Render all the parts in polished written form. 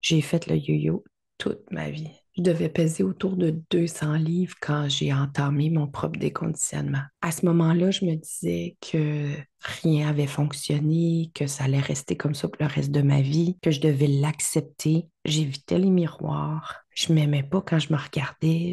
J'ai fait le yo-yo toute ma vie. Je devais peser autour de 200 livres quand j'ai entamé mon propre déconditionnement. À ce moment-là, je me disais que rien avait fonctionné, que ça allait rester comme ça pour le reste de ma vie, que je devais l'accepter. J'évitais les miroirs. Je m'aimais pas quand je me regardais.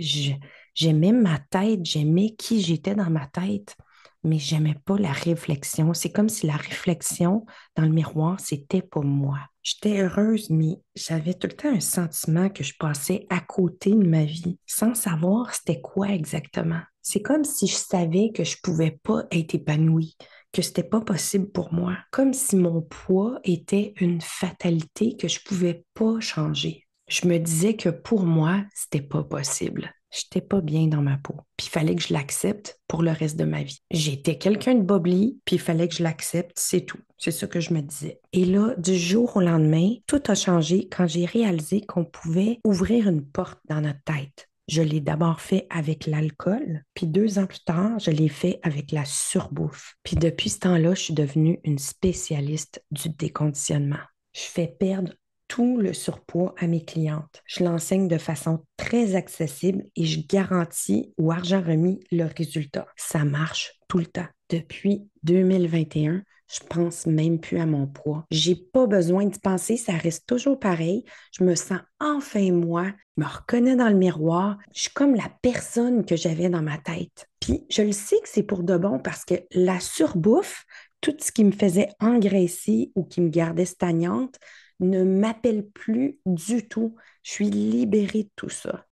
J'aimais ma tête, j'aimais qui j'étais dans ma tête, mais j'aimais pas la réflexion. C'est comme si la réflexion dans le miroir, c'était pas moi. J'étais heureuse, mais j'avais tout le temps un sentiment que je passais à côté de ma vie, sans savoir c'était quoi exactement. C'est comme si je savais que je pouvais pas être épanouie, que c'était pas possible pour moi, comme si mon poids était une fatalité que je pouvais pas changer. Je me disais que pour moi, c'était pas possible. J'étais pas bien dans ma peau. Puis il fallait que je l'accepte pour le reste de ma vie. J'étais quelqu'un de bobli, puis il fallait que je l'accepte, c'est tout. C'est ça que je me disais. Et là, du jour au lendemain, tout a changé quand j'ai réalisé qu'on pouvait ouvrir une porte dans notre tête. Je l'ai d'abord fait avec l'alcool, puis 2 ans plus tard, je l'ai fait avec la surbouffe. Puis depuis ce temps-là, je suis devenue une spécialiste du déconditionnement. Je fais perdre tout le surpoids à mes clientes. Je l'enseigne de façon très accessible et je garantis au argent remis le résultat. Ça marche tout le temps. Depuis 2021, je pense même plus à mon poids. J'ai pas besoin d'y penser, ça reste toujours pareil. Je me sens enfin moi, je me reconnais dans le miroir. Je suis comme la personne que j'avais dans ma tête. Puis je le sais que c'est pour de bon parce que la surbouffe, tout ce qui me faisait engraisser ou qui me gardait stagnante, ne m'appelle plus du tout. Je suis libérée de tout ça.